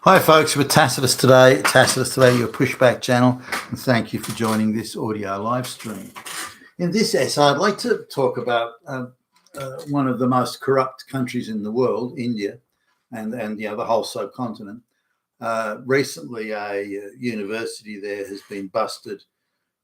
Hi folks, we're Tacitus today. Tacitus today, your pushback channel, and thank you for joining this audio live stream. In this essay, I'd like to talk about one of the most corrupt countries in the world, India, and the whole subcontinent. Recently, a university there has been busted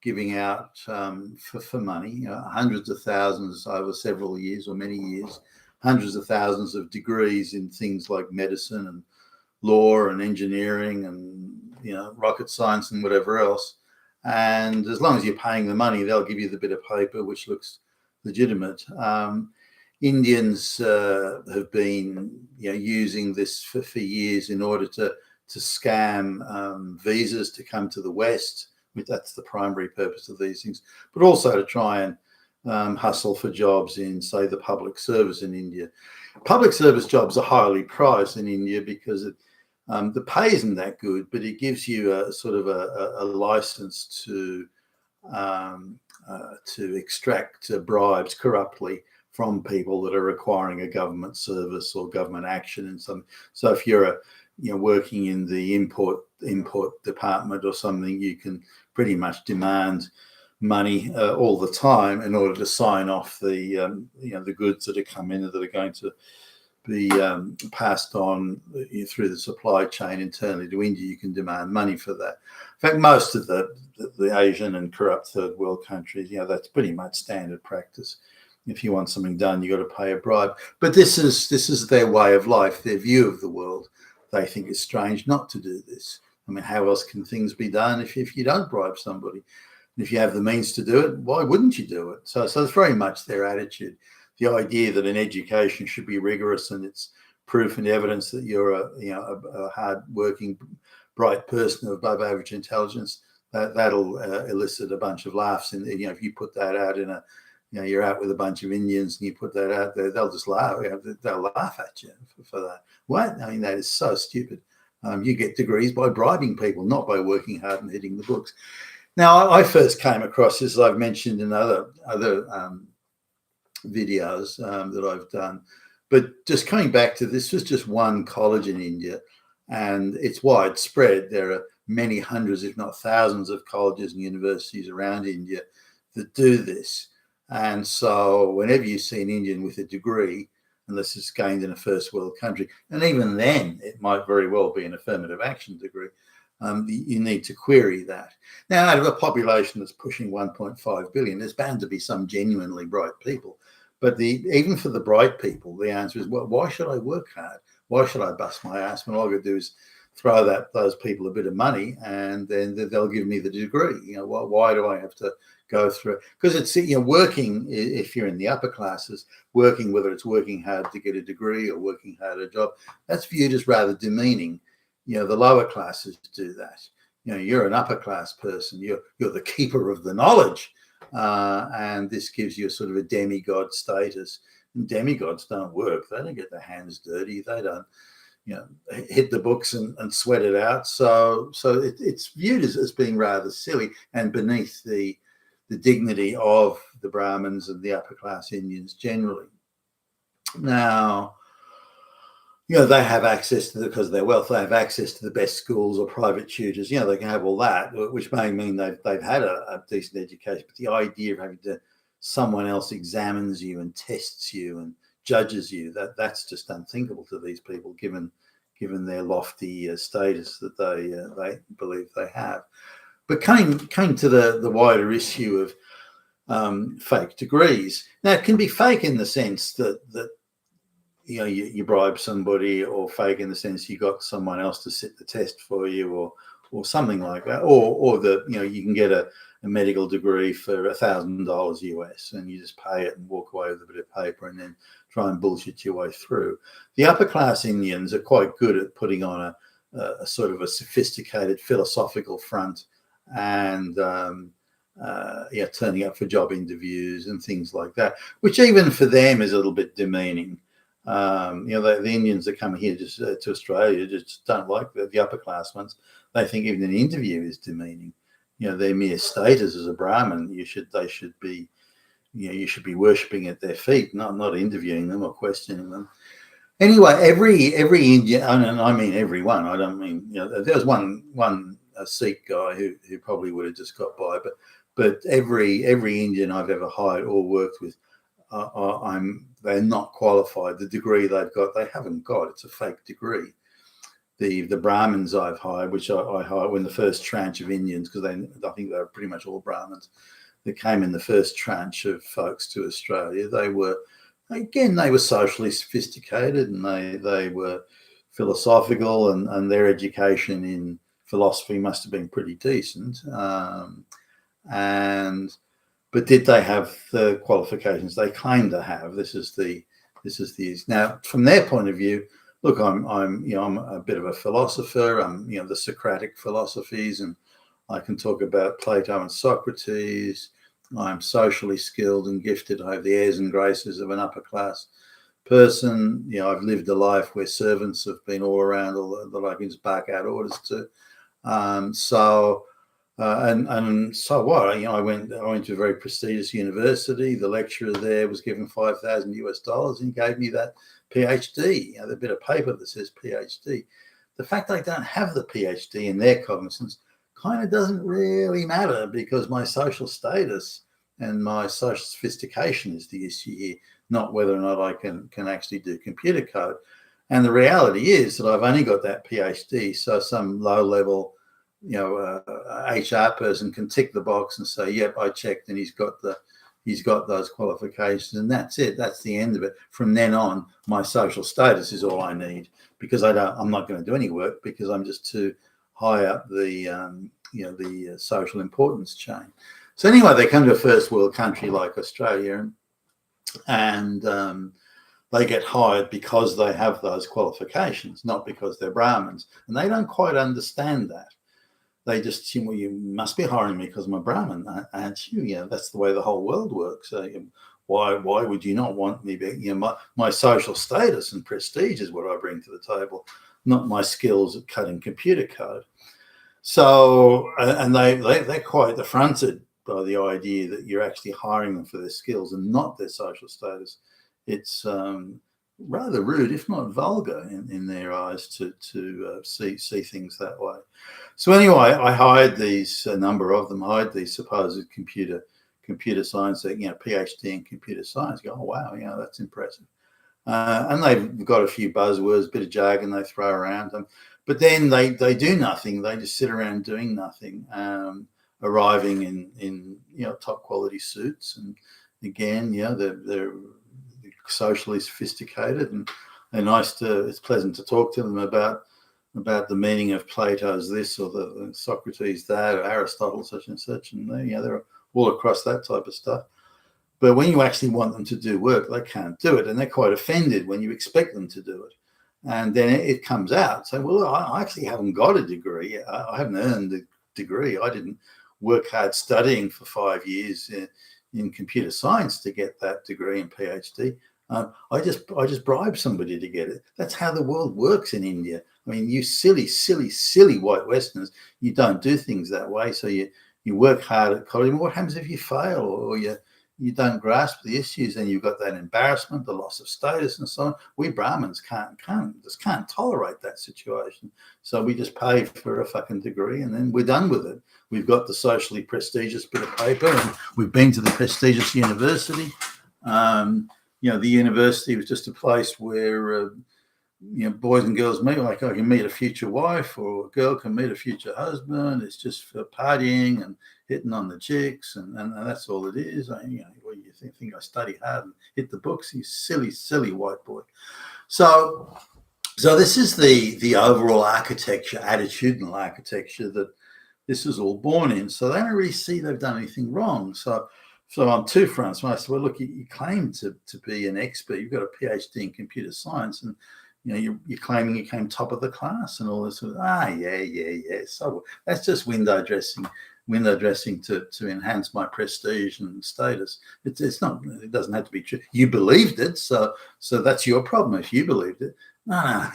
giving out for money, hundreds of thousands over several years or many years, hundreds of thousands of degrees in things like medicine and law and engineering and rocket science and whatever else. And as long as you're paying the money, they'll give you the bit of paper which looks legitimate. Indians have been using this for years in order to scam visas to come to the West. That's the primary purpose of these things, but also to try and hustle for jobs in, say, the public service in India. Public service jobs are highly prized in India because the pay isn't that good, but it gives you a sort of a license to extract bribes corruptly from people that are requiring a government service or government action in some. So if you're working in the import department or something, you can pretty much demand money all the time in order to sign off the goods that are coming in that are going to be passed on through the supply chain internally to India. You can demand money for that. In fact, most of the Asian and corrupt third world countries, that's pretty much standard practice. If you want something done, you got to pay a bribe. But this is their way of life, their view of the world. They think it's strange not to do this. I mean, how else can things be done if you don't bribe somebody? And if you have the means to do it, why wouldn't you do it? So it's very much their attitude. The idea that an education should be rigorous and it's proof and evidence that you're a hard-working, bright person of above average intelligence, that'll elicit a bunch of laughs. And if you put that out in you're out with a bunch of Indians and you put that out there, they'll just laugh. They'll laugh at you for that. What? I mean, that is so stupid. You get degrees by bribing people, not by working hard and hitting the books. Now, I first came across this, as I've mentioned in other videos that I've done. But just coming back to this, was just one college in India, and it's widespread. There are many hundreds, if not thousands, of colleges and universities around India that do this. And so whenever you see an Indian with a degree, unless it's gained in a first world country, and even then it might very well be an affirmative action degree, you need to query that. Now, out of a population that's pushing 1.5 billion, there's bound to be some genuinely bright people. But even for the bright people, the answer is, well, why should I work hard? Why should I bust my ass when all I got to do is throw those people a bit of money and then they'll give me the degree? Why do I have to go through it? Because it's working, if you're in the upper classes, working, whether it's working hard to get a degree or working hard at a job, that's viewed as rather demeaning. The lower classes do that. You're an upper class person. You're the keeper of the knowledge. And this gives you a sort of a demigod status. And demigods don't work. They don't get their hands dirty. They don't, hit the books and sweat it out. So it's viewed as being rather silly and beneath the dignity of the Brahmins and the upper class Indians generally. Now, they have access to, because of their wealth, they have access to the best schools or private tutors. They can have all that, which may mean they've had a decent education. But the idea of having someone else examines you and tests you and judges you, that's just unthinkable to these people, given their lofty status that they believe they have. But coming to the wider issue of fake degrees. Now, it can be fake in the sense that you bribe somebody, or fake in the sense you got someone else to sit the test for you, or something like that, or you can get a medical degree for $1,000 US and you just pay it and walk away with a bit of paper and then try and bullshit your way through. The upper class Indians are quite good at putting on a sort of a sophisticated philosophical front and turning up for job interviews and things like that, which even for them is a little bit demeaning. The Indians that come here just to Australia just don't like the upper class ones. They think even an interview is demeaning. Their mere status as a Brahmin, you should be worshipping at their feet, not interviewing them or questioning them. Anyway, every Indian, and I mean everyone. I don't mean, there was one a Sikh guy who probably would have just got by, but every Indian I've ever hired or worked with, they're not qualified. The degree they've got, they haven't got. It's a fake degree. The Brahmins I've hired, which I hired when the first tranche of Indians, because I think they were pretty much all Brahmins that came in the first tranche of folks to Australia. They were socially sophisticated, and they were philosophical, and their education in philosophy must have been pretty decent. But did they have the qualifications they claim to have? This is now from their point of view. Look, I'm a bit of a philosopher. I'm the Socratic philosophies, and I can talk about Plato and Socrates. I'm socially skilled and gifted. I have the airs and graces of an upper class person. I've lived a life where servants have been all around, all that I can just bark out orders to. So what? I went to a very prestigious university. The lecturer there was given $5,000 and gave me that PhD. The bit of paper that says PhD. The fact I don't have the PhD in their cognizance kind of doesn't really matter, because my social status and my social sophistication is the issue here, not whether or not I can actually do computer code. And the reality is that I've only got that PhD, so some low-level, HR person can tick the box and say, "Yep, I checked, and he's got those qualifications," and that's it. That's the end of it. From then on, my social status is all I need, because I'm not going to do any work, because I'm just too high up the social importance chain. So anyway, they come to a first world country like Australia, and they get hired because they have those qualifications, not because they're Brahmins, and they don't quite understand that. They just think, well, you must be hiring me because I'm a Brahmin, aren't you? That's the way the whole world works. Why would you not want me? My social status and prestige is what I bring to the table, not my skills at cutting computer code. So, and they're quite affronted by the idea that you're actually hiring them for their skills and not their social status. It's rather rude, if not vulgar, in their eyes to see things that way. So anyway, I hired a number of them, hired these supposed computer science, PhD in computer science. Go, oh wow, that's impressive. And they've got a few buzzwords, a bit of jargon they throw around them, but then they do nothing. They just sit around doing nothing, arriving in top quality suits, and again, they're socially sophisticated, and it's pleasant to talk to them about the meaning of Plato's this, or the Socrates that, or Aristotle such and such, and they're all across that type of stuff. But when you actually want them to do work, they can't do it, and they're quite offended when you expect them to do it. And then it comes out, so, well, I actually haven't got a degree. I haven't earned a degree. I didn't work hard studying for 5 years in computer science to get that degree and PhD. I just bribed somebody to get it. That's how the world works in India. I mean, you silly white Westerners, you don't do things that way. So you work hard at college. What happens if you fail, or you don't grasp the issues, and you've got that embarrassment, the loss of status, and so on? We Brahmins can't tolerate that situation. So we just pay for a fucking degree, and then we're done with it. We've got the socially prestigious bit of paper, and we've been to the prestigious university. The university was just a place where boys and girls meet. Like, I can meet a future wife, or a girl can meet a future husband. It's just for partying and hitting on the chicks, and that's all it is. What do you think I study hard and hit the books? You silly white boy. So this is the overall architecture, attitudinal architecture that this is all born in. So they don't really see they've done anything wrong. So on two fronts, when I said, well, look, you claim to be an expert. You've got a PhD in computer science, and you're claiming you came top of the class and all this. Yeah. So that's just window dressing to enhance my prestige and status. It's not. It doesn't have to be true. You believed it, so that's your problem if you believed it. No.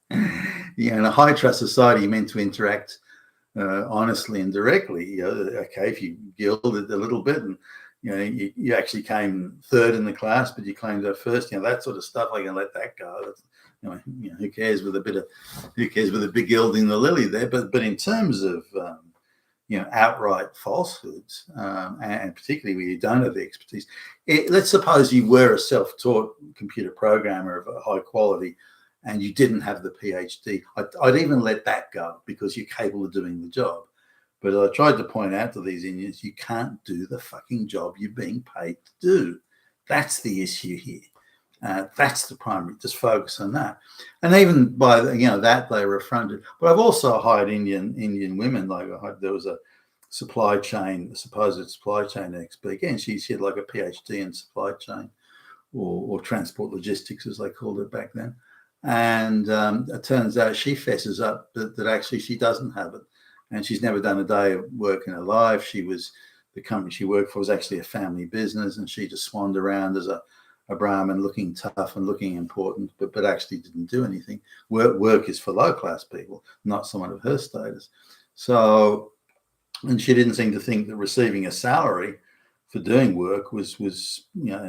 In a high trust society, you're meant to interact honestly and directly. Okay, if you gild it a little bit, and you actually came third in the class, but you claimed that first. That sort of stuff. I can let that go. That's, who cares with a big gilding the lily there? But in terms of outright falsehoods, and particularly where you don't have the expertise. Let's suppose you were a self-taught computer programmer of a high quality, and you didn't have the PhD. I'd even let that go because you're capable of doing the job. But I tried to point out to these Indians, you can't do the fucking job you're being paid to do. That's the issue here. That's the primary. Just focus on that. And even by that they were affronted. But I've also hired Indian women. Like there was a supposed supply chain expert. Again, she had like a PhD in supply chain or transport logistics, as they called it back then. And it turns out she fesses up that actually she doesn't have it. And she's never done a day of work in her life. The company she worked for was actually a family business, and she just swanned around as a Brahmin, looking tough and looking important, but actually didn't do anything. Work is for low class people, not someone of her status. So, and she didn't seem to think that receiving a salary for doing work was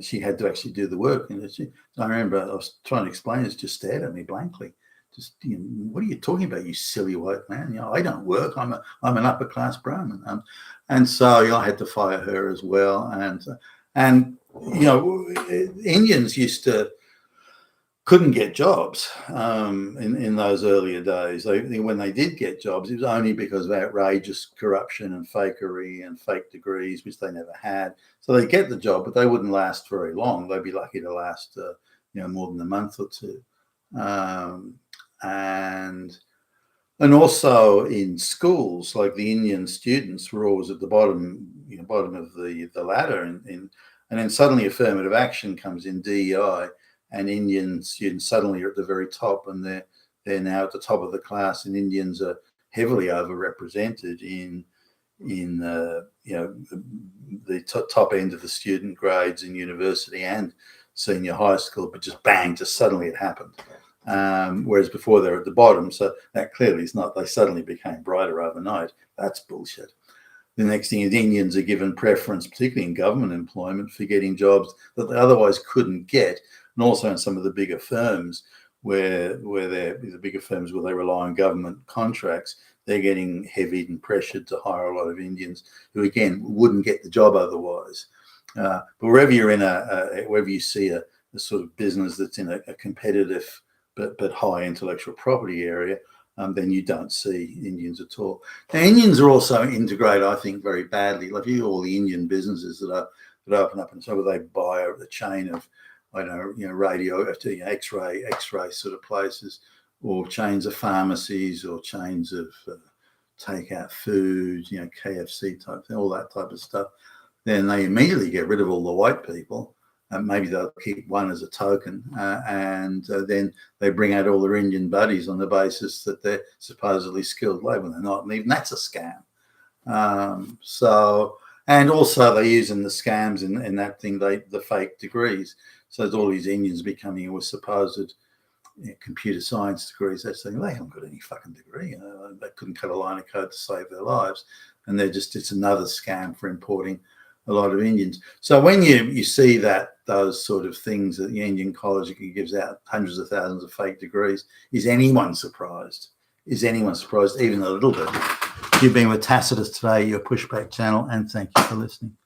she had to actually do the work. And I remember I was trying to explain it, just stared at me blankly. Just, what are you talking about, you silly white man? I don't work. I'm an upper class Brahmin, and so I had to fire her as well. And Indians couldn't get jobs in those earlier days. When they did get jobs, it was only because of outrageous corruption and fakery and fake degrees, which they never had. So they get the job, but they wouldn't last very long. They'd be lucky to last more than a month or two. And also in schools, like the Indian students were always at the bottom of the ladder, and then suddenly affirmative action comes in, DEI, and Indian students suddenly are at the very top, and they're now at the top of the class, and Indians are heavily overrepresented in the top end of the student grades in university and senior high school. But just bang, just suddenly it happened. Whereas before they're at the bottom, so that clearly is not. They suddenly became brighter overnight. That's bullshit. The next thing is Indians are given preference, particularly in government employment, for getting jobs that they otherwise couldn't get, and also in some of the bigger firms where they rely on government contracts. They're getting heavied and pressured to hire a lot of Indians who, again, wouldn't get the job otherwise. But wherever you're in wherever you see a sort of business that's in a competitive but high intellectual property area, then you don't see Indians at all. Now, Indians are also integrated, I think, very badly. Like all the Indian businesses that open up, and so they buy a chain of, radio, X-ray sort of places, or chains of pharmacies, or chains of takeout food, KFC type thing, all that type of stuff. Then they immediately get rid of all the white people. Maybe they'll keep one as a token, and then they bring out all their Indian buddies on the basis that they're supposedly skilled labor. They're not, and even that's a scam. And also they're using the scams in that thing, the fake degrees. So there's all these Indians becoming with supposed computer science degrees. They're saying they haven't got any fucking degree. They couldn't cut a line of code to save their lives, and it's another scam for importing a lot of Indians. So when you see those sort of things, that the Indian college gives out hundreds of thousands of fake degrees, is anyone surprised? Is anyone surprised even a little bit? You've been with Tacitus today, your Pushback channel, and thank you for listening.